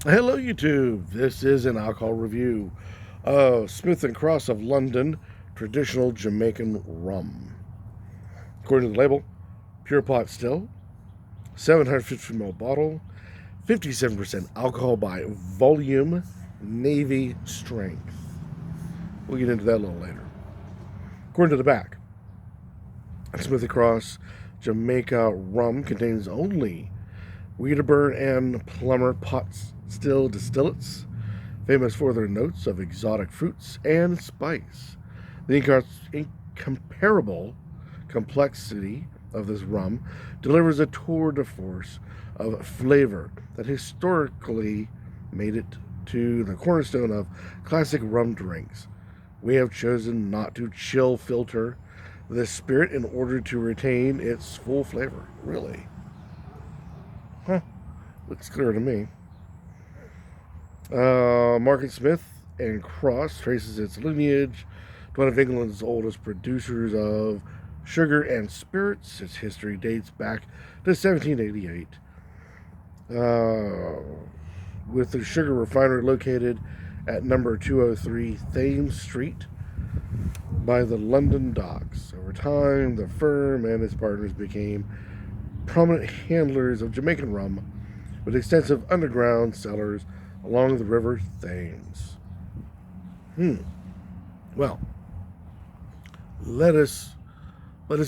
Hello, YouTube. This is an alcohol review of Smith and Cross of London traditional Jamaican rum. According to the label, pure pot still, 750ml bottle, 57% alcohol by volume, navy strength. We'll get into that a little later. According to the back, Smith and Cross Jamaica rum contains only Wedderburn and Plummer pot still distillates, famous for their notes of exotic fruits and spice. The incomparable complexity of this rum delivers a tour de force of flavor that historically made it to the cornerstone of classic rum drinks. We have chosen not to chill filter this spirit in order to retain its full flavor. Really? Huh. Looks clear to me. Market Smith and Cross traces its lineage to one of England's oldest producers of sugar and spirits. Its history dates back to 1788, with the sugar refinery located at number 203 Thames Street by the London docks. Over time, the firm and its partners became prominent handlers of Jamaican rum, with extensive underground cellars along the river Thames. Well, let us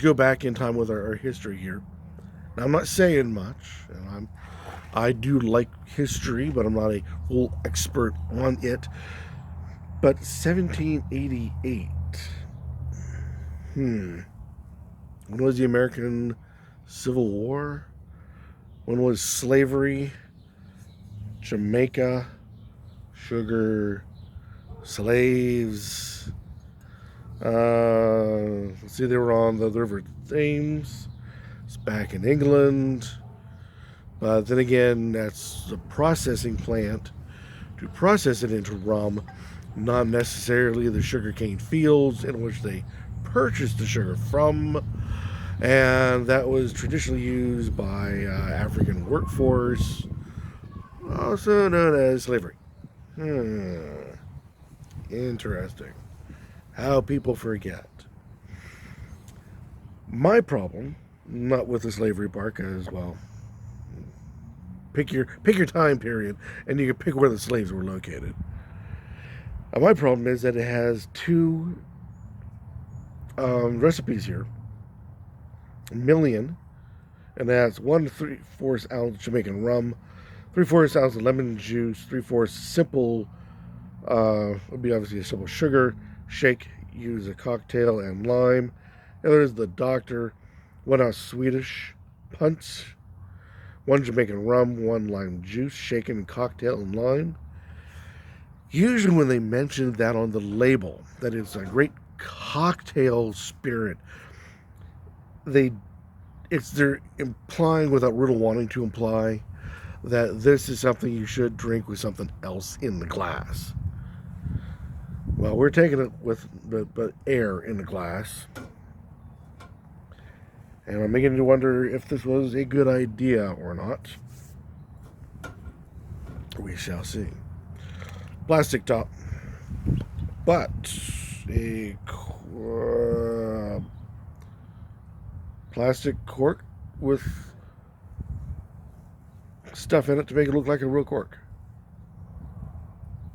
go back in time with our history here. Now, I'm not saying much, and I do like history, but I'm not a full expert on it. But 1788. When was the American Civil War? When was slavery? Jamaica, sugar, slaves. Let's see, they were on the River Thames. It's back in England. But then again, that's the processing plant to process it into rum, not necessarily the sugarcane fields in which they purchased the sugar from. And that was traditionally used by African workforce, also known as slavery. Interesting. How people forget. My problem, not with the slavery part, as well, pick your time period, and you can pick where the slaves were located. My problem is that it has two recipes here. A million, and that's 1 3/4 ounce Jamaican rum, 3/4 ounce of lemon juice, 3/4 simple, would be obviously a simple sugar, shake, use a cocktail and lime. And there's the Doctor, 1 ounce Swedish punch, 1 Jamaican rum, 1 lime juice, shaken cocktail and lime. Usually when they mention that on the label, that it's a great cocktail spirit, they're implying, without really wanting to imply, that this is something you should drink with something else in the glass. Well, we're taking it with the air in the glass, and I'm beginning to wonder if this was a good idea or not. We shall see. Plastic top, but a plastic cork with stuff in it to make it look like a real cork.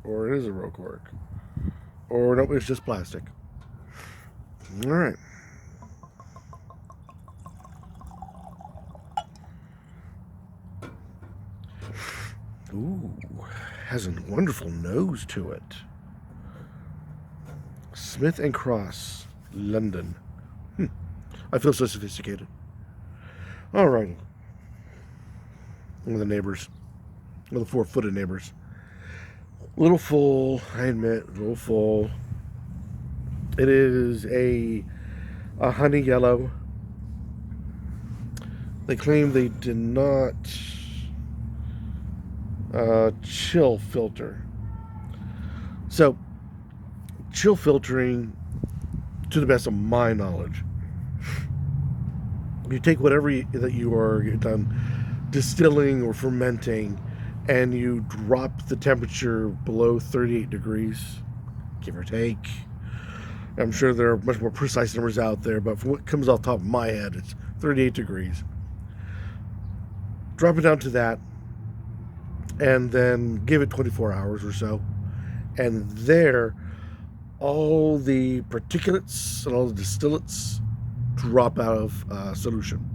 Or it is a real cork. Or no, it's just plastic. Alright. Ooh, has a wonderful nose to it. Smith and Cross, London. I feel so sophisticated. Alrighty. One of the neighbors. One of the 4-footed neighbors. A little full, I admit, a little full. It is a honey yellow. They claim they did not chill filter. So, chill filtering, to the best of my knowledge, you take whatever that you are done distilling or fermenting, and you drop the temperature below 38 degrees, give or take. I'm sure there are much more precise numbers out there, but from what comes off the top of my head, it's 38 degrees. Drop it down to that, and then give it 24 hours or so. And there, all the particulates and all the distillates drop out of solution.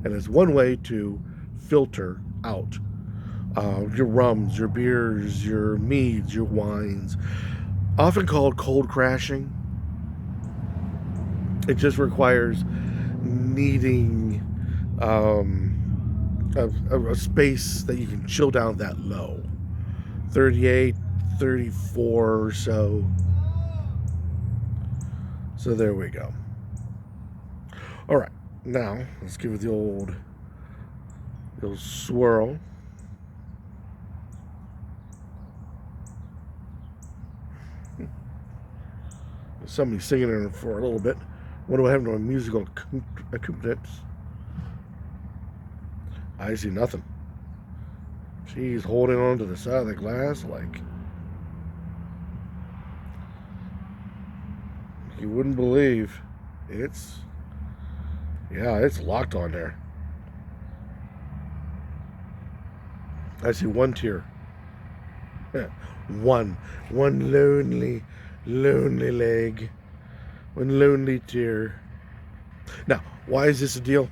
And it's one way to filter out your rums, your beers, your meads, your wines, often called cold crashing. It just requires needing a space that you can chill down that low. 38, 34 or so. So there we go. All right, now let's give it the old swirl. Somebody's singing in for a little bit. What do I have to a musical accompaniment? I see nothing. She's holding on to the side of the glass like you wouldn't believe. It's locked on there. I see one tear. One lonely leg. One lonely tear. Now, why is this a deal?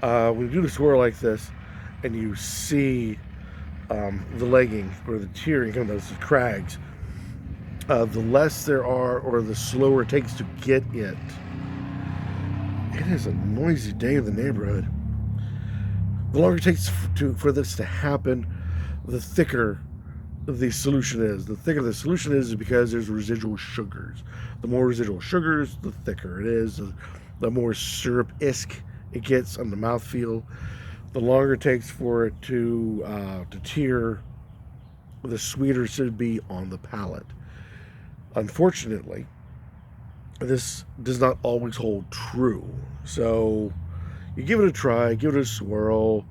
When you do the swirl like this, and you see the legging or the tearing coming out of the crags, the less there are, or the slower it takes to get it. It is a noisy day in the neighborhood. The longer it takes for this to happen, the thicker the solution is. The thicker the solution is because there's residual sugars. The more residual sugars, the thicker it is. The more syrup-esque it gets on the mouthfeel. The longer it takes for it to tear, the sweeter it should be on the palate. Unfortunately, this does not always hold true. So you give it a try, give it a swirl,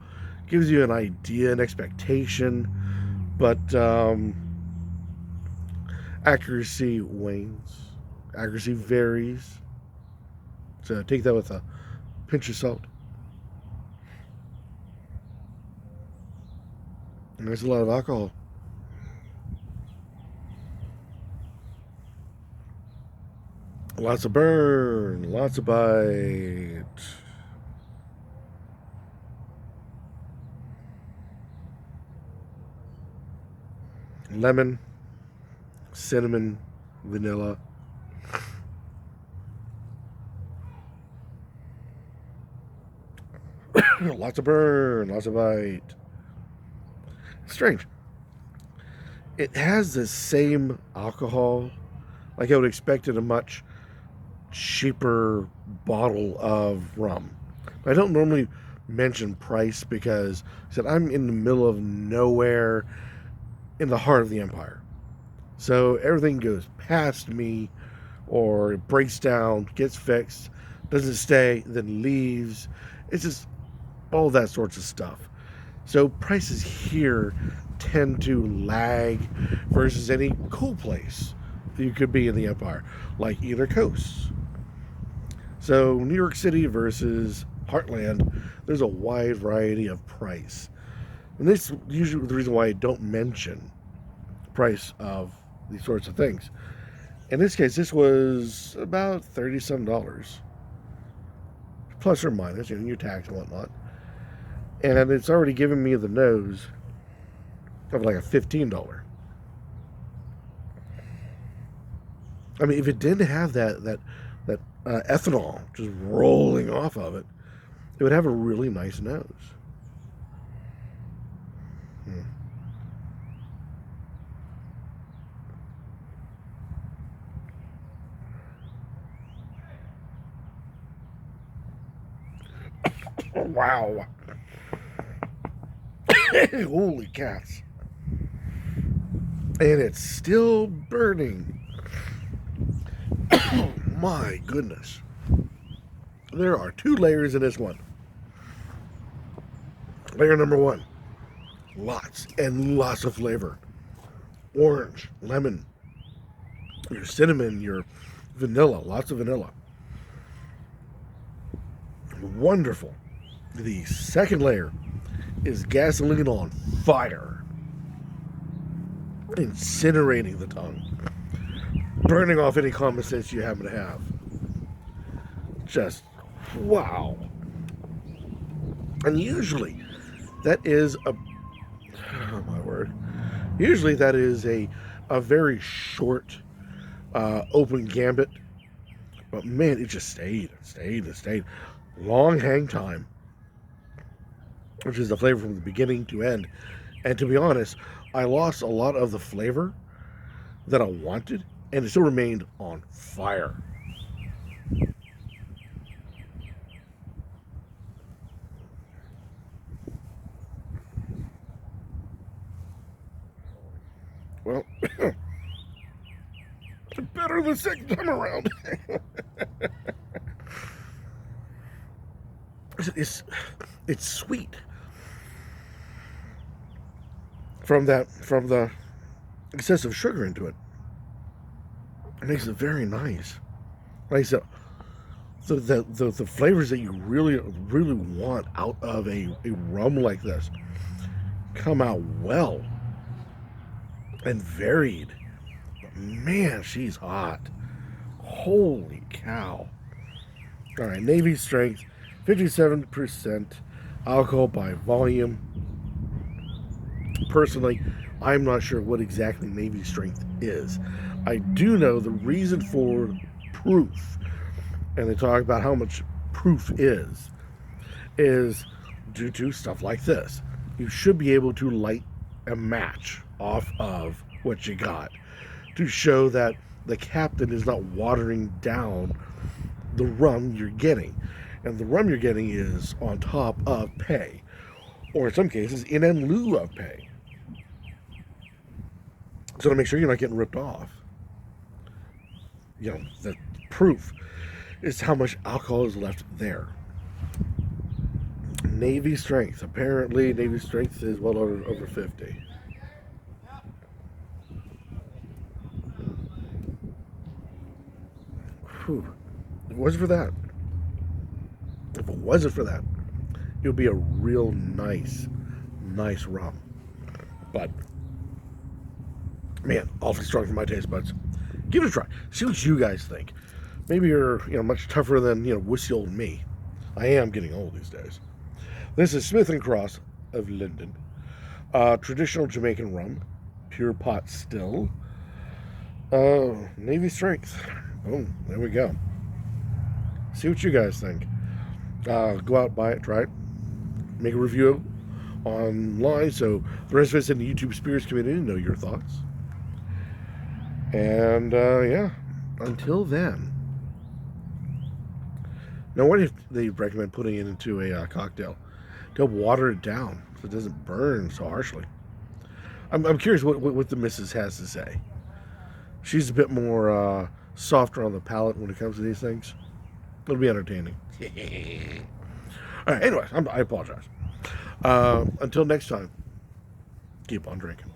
gives you an idea, an expectation, but accuracy wanes, accuracy varies. So take that with a pinch of salt. And there's a lot of alcohol. Lots of burn, lots of bite. Lemon, cinnamon, vanilla. Lots of burn, lots of bite. Strange. It has the same alcohol, like I would expect in a much cheaper bottle of rum. I don't normally mention price because I said I'm in the middle of nowhere in the heart of the empire. So everything goes past me, or it breaks down, gets fixed, doesn't stay, then leaves. It's just all that sorts of stuff. So prices here tend to lag versus any cool place that you could be in the empire, like either coast. So New York City versus Heartland, there's a wide variety of price. And this is usually the reason why I don't mention price of these sorts of things. In this case, this was about $30-some, plus or minus, your tax and whatnot. And it's already given me the nose of like a $15. I mean, if it didn't have that ethanol just rolling off of it, it would have a really nice nose. Wow. Holy cats. And it's still burning. Oh my goodness. There are 2 layers in this one. Layer number 1. Lots and lots of flavor. Orange, lemon, your cinnamon, your vanilla, lots of vanilla. Wonderful. The second layer is gasoline on fire, incinerating the tongue, burning off any common sense you happen to have. Just wow. And usually that is a, oh my word, usually that is a very short open gambit, but man, it just stayed. Long hang time, which is the flavor from the beginning to end. And to be honest, I lost a lot of the flavor that I wanted, and it still remained on fire. Well, better the second time around. it's sweet from the excessive sugar into it. It makes it very nice. Like I said, the flavors that you really want out of a rum like this come out well and varied. But man, she's hot. Holy cow. All right, Navy Strength, 57% alcohol by volume. Personally, I'm not sure what exactly Navy Strength is. I do know the reason for proof, and they talk about how much proof is due to stuff like this. You should be able to light a match off of what you got to show that the captain is not watering down the rum you're getting. And the rum you're getting is on top of pay, or in some cases in lieu of pay. So to make sure you're not getting ripped off, the proof is how much alcohol is left there. Navy Strength. Apparently, Navy Strength is well over 50. Whew. If it wasn't for that, it would be a real nice rum. But man, awfully strong for my taste buds. Give it a try. See what you guys think. Maybe you're much tougher than wussy old me. I am getting old these days. This is Smith & Cross of London. Traditional Jamaican rum, pure pot still. Navy Strength. Oh, there we go. See what you guys think. Go out, buy it, try it. Make a review online so the rest of us in the YouTube Spirits community know your thoughts. And yeah, until then. Now, what if they recommend putting it into a cocktail to water it down so it doesn't burn so harshly? I'm curious what the missus has to say. She's a bit more softer on the palate when it comes to these things. It'll be entertaining. All right, anyways, I apologize. Until next time, keep on drinking.